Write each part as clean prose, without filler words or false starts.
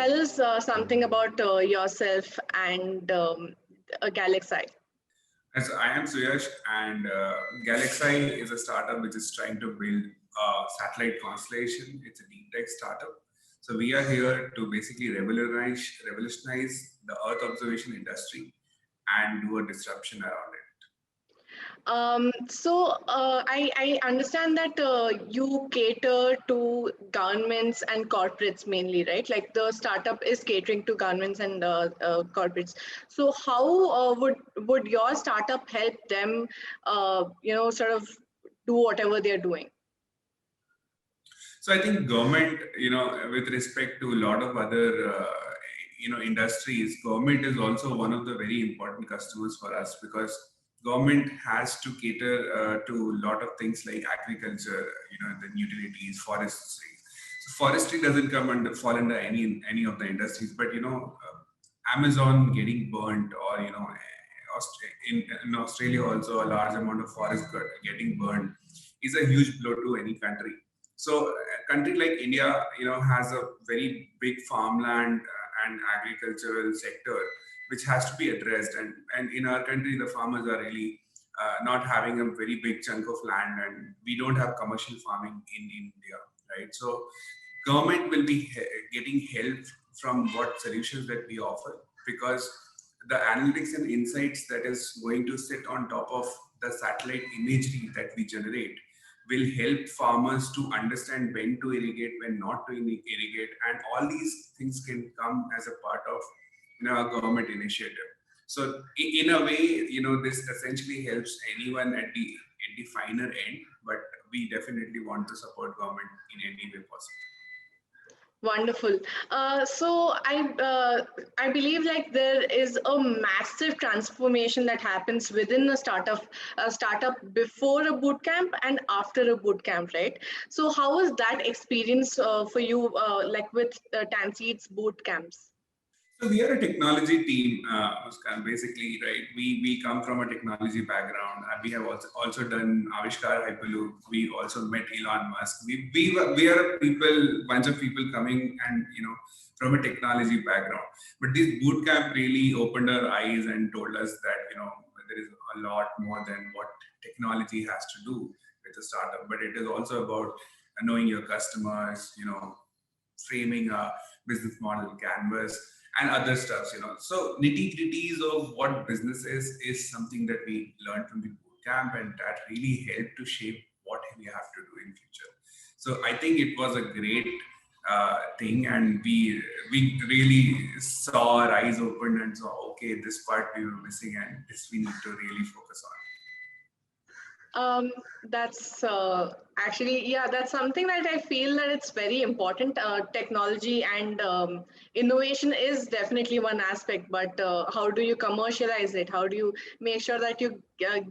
tell us something about yourself and Galaxy. So I am Suyash, and Galaxy is a startup which is trying to build a satellite constellation. It's a deep tech startup. So we are here to basically revolutionize the Earth observation industry and do a disruption around it. I understand that you cater to governments and corporates mainly, right? Like the startup is catering to governments and corporates. So how would your startup help them, sort of do whatever they're doing? So I think government, with respect to a lot of other, industries, government is also one of the very important customers for us because government has to cater to a lot of things like agriculture, the utilities, forestry. So forestry doesn't fall under any of the industries, but Amazon getting burnt, or in Australia also a large amount of forest getting burned is a huge blow to any country. So a country like India, has a very big farmland and agricultural sector, which has to be addressed. And in our country, the farmers are really not having a very big chunk of land, and we don't have commercial farming in India, right? So government will be getting help from what solutions that we offer, because the analytics and insights that is going to sit on top of the satellite imagery that we generate will help farmers to understand when to irrigate, when not to irrigate, and all these things can come as a part of a government initiative. So in a way, this essentially helps anyone at the finer end, but we definitely want to support government in any way possible. Wonderful. I believe like there is a massive transformation that happens within a startup before a boot camp and after a boot camp, right? So how was that experience for you, like with Tanseed's boot camps? So we are a technology team, Muskan, basically, right? We come from a technology background. We have also done Avishkar Hyperloop. We also met Elon Musk. We are bunch of people coming and from a technology background. But this boot camp really opened our eyes and told us that there is a lot more than what technology has to do with a startup. But it is also about knowing your customers, framing a business model canvas, and other stuffs. So nitty-gritties of what business is something that we learned from the boot camp, and that really helped to shape what we have to do in future. So I think it was a great thing, and we really saw our eyes open and saw, okay, this part we were missing, and this we need to really focus on. That's actually, yeah, that's something that I feel that it's very important. Technology and innovation is definitely one aspect, but how do you commercialize it? How do you make sure that you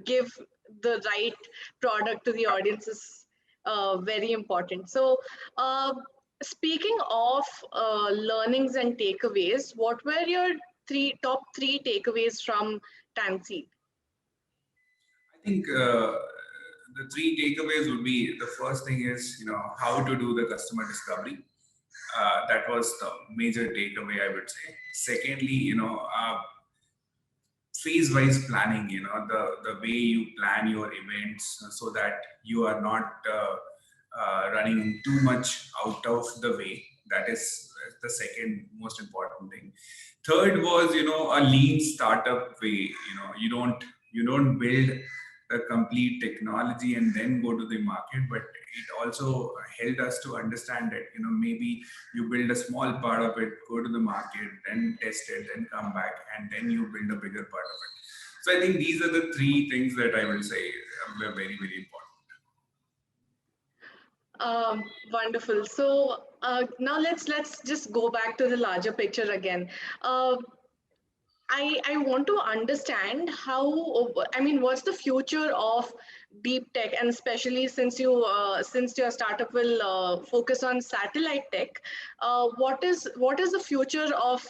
give the right product to the audience is very important. So, speaking of learnings and takeaways, what were your top three takeaways from Tanseed? I think the three takeaways would be, the first thing is, how to do the customer discovery. That was the major takeaway, I would say. Secondly, phase-wise planning, the way you plan your events so that you are not running too much out of the way. That is the second most important thing. Third was, a lean startup way. You don't build the complete technology and then go to the market, but it also helped us to understand that maybe you build a small part of it, go to the market, then test it, then come back, and then you build a bigger part of it. So I think these are the three things that I will say were very, very important. Wonderful. So now let's just go back to the larger picture again. I want to understand what's the future of deep tech, and especially since your startup will focus on satellite tech, what is the future of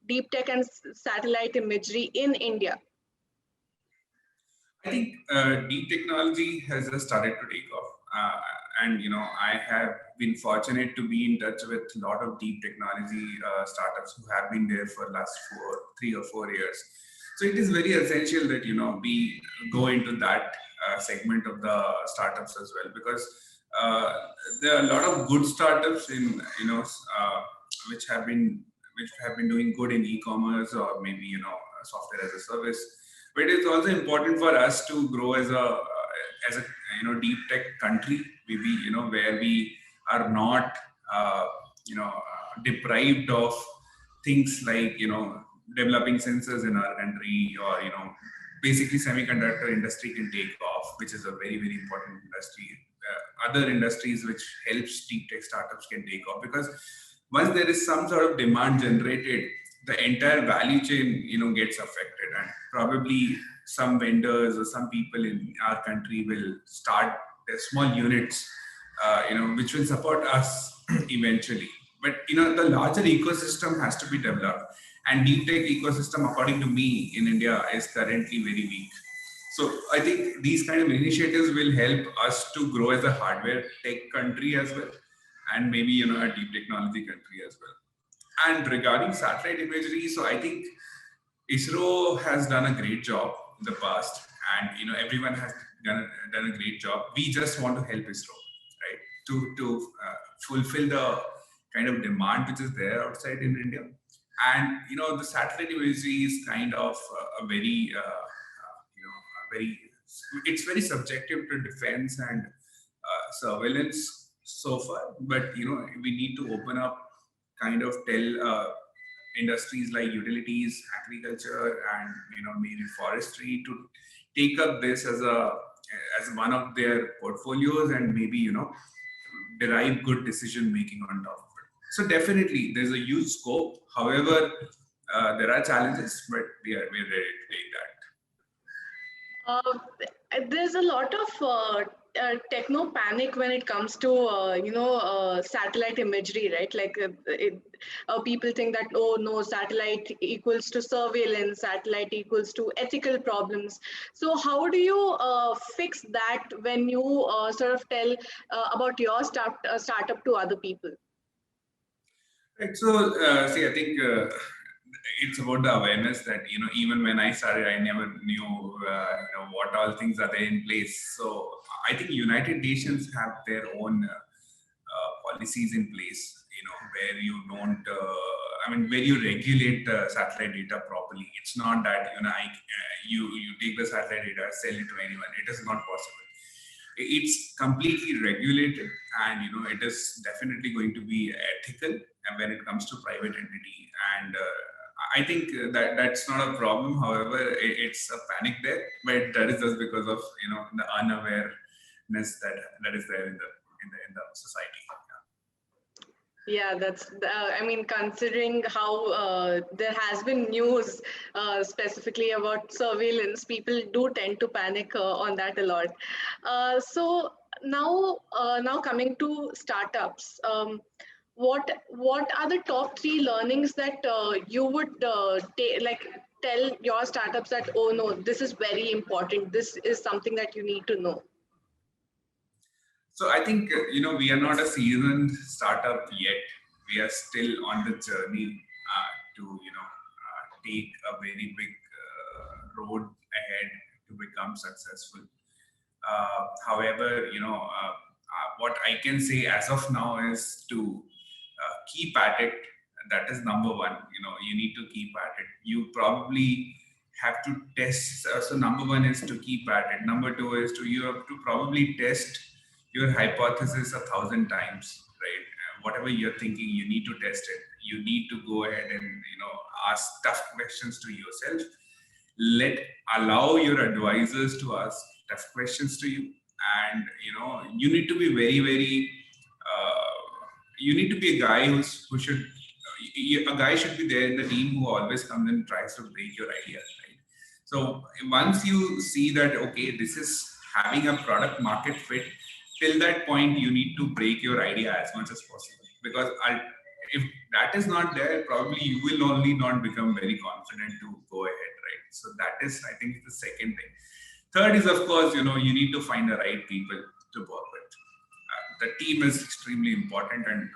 deep tech and satellite imagery in India? I think deep technology has just started to take off. and I have been fortunate to be in touch with a lot of deep technology startups who have been there for last 3 or 4 years. So it is very essential that we go into that segment of the startups as well, because uh, there are a lot of good startups in which have been doing good in e-commerce, or maybe software as a service. But it's also important for us to grow as a deep tech country, maybe where we are not deprived of things like developing sensors in our country, or basically semiconductor industry can take off, which is a very, very important industry. Other industries which helps deep tech startups can take off, because once there is some sort of demand generated, the entire value chain gets affected, and probably some vendors or some people in our country will start their small units which will support us eventually. But the larger ecosystem has to be developed, and deep tech ecosystem, according to me, in India is currently very weak. So I think these kind of initiatives will help us to grow as a hardware tech country as well, and maybe a deep technology country as well. And regarding satellite imagery, so I think ISRO has done a great job in the past, and everyone has done a great job. We just want to help ISRO, right, to fulfill the kind of demand which is there outside in India. And the satellite imagery is kind of a very it's very subjective to defense and surveillance so far. But we need to open up, kind of tell industries like utilities, agriculture, and maybe forestry to take up this as one of their portfolios, and maybe derive good decision making on top of it. So definitely there's a huge scope. However, there are challenges, but we're ready to take that. There's a lot of techno panic when it comes to satellite imagery, right? Like people think that, oh no, satellite equals to surveillance, satellite equals to ethical problems. So how do you fix that when you sort of tell about your startup to other people? Right. So see, I think it's about the awareness that even when I started, I never knew what all things are there in place. So I think United Nations have their own policies in place, where you don't, where you regulate satellite data properly. It's not that you take the satellite data, sell it to anyone. It is not possible. It's completely regulated, and it is definitely going to be ethical when it comes to private entity. And I think that's not a problem. However, it's a panic there, but that is just because of the unawareness that is there in the society. Yeah, that's, considering how there has been news specifically about surveillance, people do tend to panic on that a lot. So now coming to startups, what are the top 3 learnings that you would tell your startups that, oh no, this is very important, this is something that you need to know? So I think we are not a seasoned startup yet. We are still on the journey to take a very big road ahead to become successful. However, what I can say as of now is to keep at it. That is number one. You need to keep at it. You probably have to test. So number one is to keep at it. Number two is you have to probably test your hypothesis 1,000 times, right? Whatever you're thinking, you need to test it. You need to go ahead and ask tough questions to yourself. Allow your advisors to ask tough questions to you, and you need to be very, very. You need to be a guy who should. A guy should be there in the team who always comes and tries to break your ideas, right? So once you see that, okay, this is having a product market fit, till that point, you need to break your idea as much as possible. Because if that is not there, probably you will only not become very confident to go ahead, right? So that is, I think, the second thing. Third is, of course, you need to find the right people to work with. the team is extremely important, and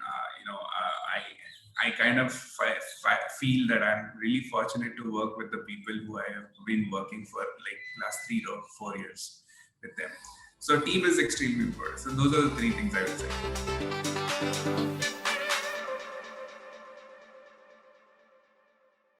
I kind of feel that I'm really fortunate to work with the people who I have been working for like last 3 or 4 years with them. So team is extremely important. So those are the 3 things I would say.